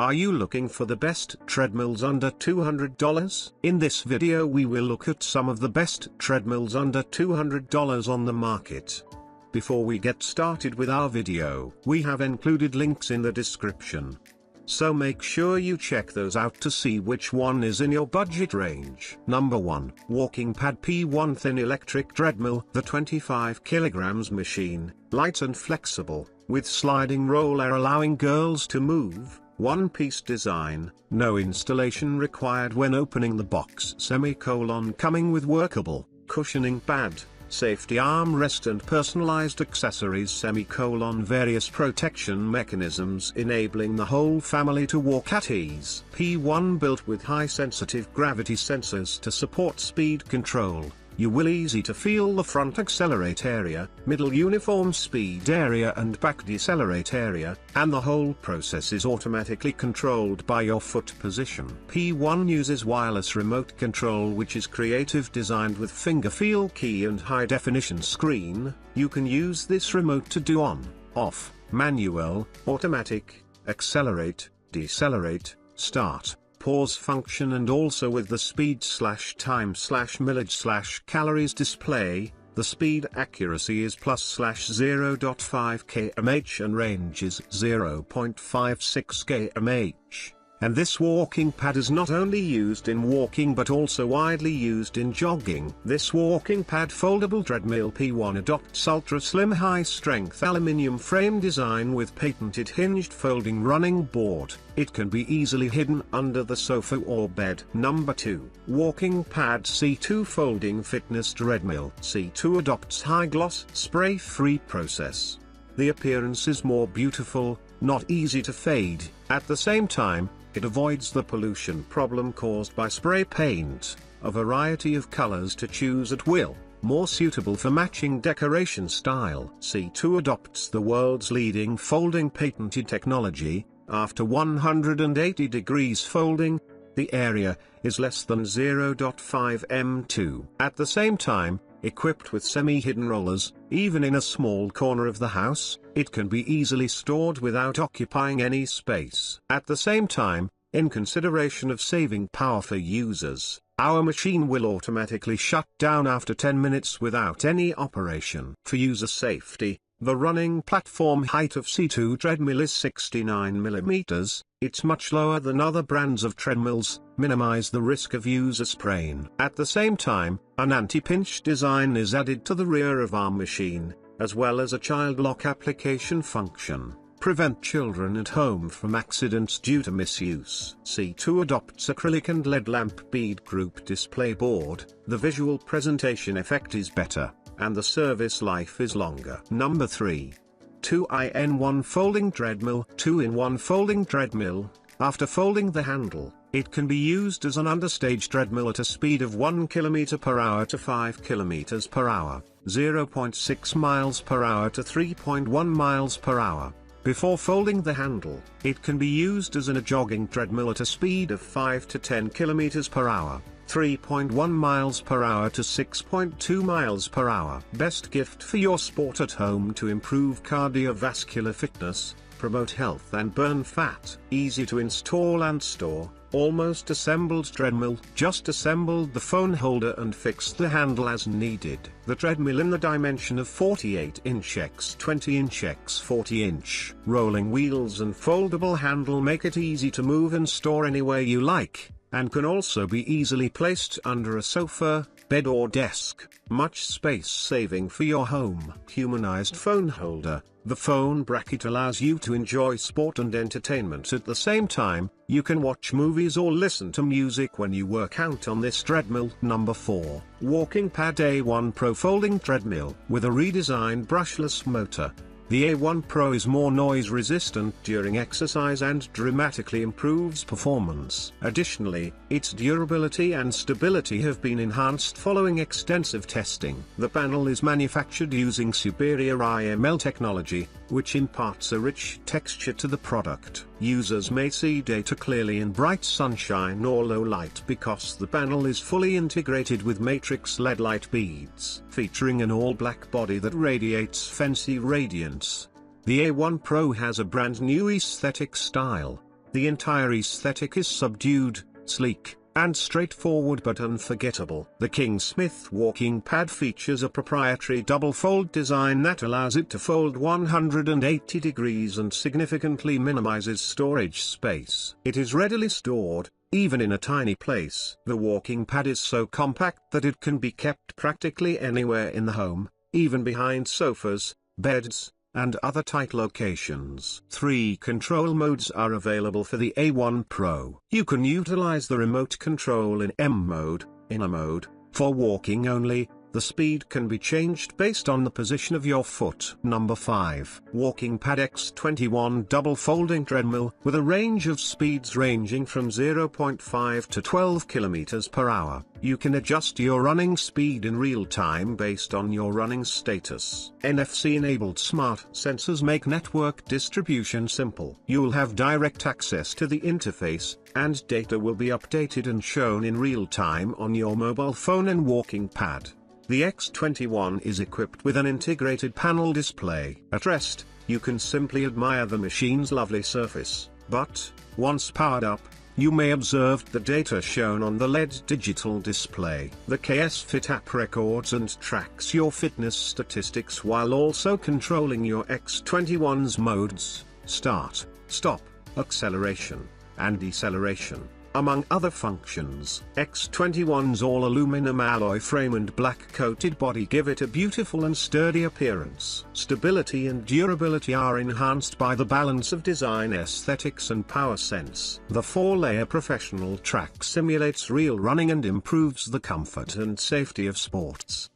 Are you looking for the best treadmills under $200? In this video we will look at some of the best treadmills under $200 on the market. Before we get started with our video, we have included links in the description. So make sure you check those out to see which one is in your budget range. Number 1. WalkingPad P1 Thin Electric Treadmill. The 25 kilograms machine, light and flexible, with sliding roller allowing girls to move. One-piece design, no installation required when opening the box. Coming with workable, cushioning pad, safety armrest and personalized accessories. Various protection mechanisms enabling the whole family to walk at ease. P1 built with high sensitive gravity sensors to support speed control. You will easy to feel the front accelerate area, middle uniform speed area and back decelerate area, and the whole process is automatically controlled by your foot position. P1 uses wireless remote control, which is creative, designed with finger feel key and high definition screen. You can use this remote to do on, off, manual, automatic, accelerate, decelerate, start, pause function, and also with the speed/time/millage/calories display. The speed accuracy is +/0.5 kmh and range is 0.56 kmh. And this walking pad is not only used in walking but also widely used in jogging. This walking pad foldable treadmill P1 adopts ultra slim high strength aluminium frame design with patented hinged folding running board. It can be easily hidden under the sofa or bed. Number 2. WalkingPad C2 Folding Fitness Treadmill. C2 adopts high gloss spray free process. The appearance is more beautiful, not easy to fade. At the same time, it avoids the pollution problem caused by spray paint, a variety of colors to choose at will, more suitable for matching decoration style. C2 adopts the world's leading folding patented technology. After 180 degrees folding, the area is less than 0.5 m2. At the same time, equipped with semi-hidden rollers, even in a small corner of the house, it can be easily stored without occupying any space. At the same time, in consideration of saving power for users, our machine will automatically shut down after 10 minutes without any operation. For user safety, the running platform height of C2 treadmill is 69 mm. It's much lower than other brands of treadmills, minimize the risk of user sprain. At the same time, an anti-pinch design is added to the rear of our machine, as well as a child lock application function. Prevent children at home from accidents due to misuse. C2 adopts acrylic and LED lamp bead group display board. The visual presentation effect is better, and the service life is longer. Number 3. 2-in-1 Folding Treadmill. 2-in-1 Folding Treadmill. After folding the handle, it can be used as an understage treadmill at a speed of 1 km/h to 5 km/h, 0.6 mph to 3.1 mph. Before folding the handle, it can be used as a jogging treadmill at a speed of 5 to 10 km/h, 3.1 mph to 6.2 mph. Best gift for your sport at home to improve cardiovascular fitness, promote health and burn fat. Easy to install and store. Almost assembled treadmill. Just assembled the phone holder and fixed the handle as needed. The treadmill in the dimension of 48 inch x 20 inch x 40 inch. Rolling wheels and foldable handle make it easy to move and store anywhere you like, and can also be easily placed under a sofa, bed or desk. Much space saving for your home. Humanized phone holder. The phone bracket allows you to enjoy sport and entertainment at the same time. You can watch movies or listen to music when you work out on this treadmill. Number 4. WalkingPad A1 Pro Folding Treadmill. With a redesigned brushless motor, the A1 Pro is more noise resistant during exercise and dramatically improves performance. Additionally, its durability and stability have been enhanced following extensive testing. The panel is manufactured using superior IML technology, which imparts a rich texture to the product. Users may see data clearly in bright sunshine or low light because the panel is fully integrated with matrix LED light beads. Featuring an all-black body that radiates fancy radiance, the A1 Pro has a brand new aesthetic style. The entire aesthetic is subdued, sleek, and straightforward but unforgettable. The Kingsmith walking pad features a proprietary double-fold design that allows it to fold 180 degrees and significantly minimizes storage space. It is readily stored, even in a tiny place. The walking pad is so compact that it can be kept practically anywhere in the home, even behind sofas, beds, and other tight locations. 3 control modes are available for the A1 Pro. You can utilize the remote control in M mode, inner mode. For walking only, the speed can be changed based on the position of your foot. Number 5. WalkingPad X21 Double Folding Treadmill. With a range of speeds ranging from 0.5 to 12 km per hour, you can adjust your running speed in real time based on your running status. NFC-enabled smart sensors make network distribution simple. You'll have direct access to the interface, and data will be updated and shown in real time on your mobile phone and WalkingPad. The X21 is equipped with an integrated panel display. At rest, you can simply admire the machine's lovely surface, but, once powered up, you may observe the data shown on the LED digital display. The KS Fit app records and tracks your fitness statistics while also controlling your X21's modes: start, stop, acceleration, and deceleration, among other functions. X21's all-aluminum alloy frame and black-coated body give it a beautiful and sturdy appearance. Stability and durability are enhanced by the balance of design aesthetics and power sense. The 4-layer professional track simulates real running and improves the comfort and safety of sports.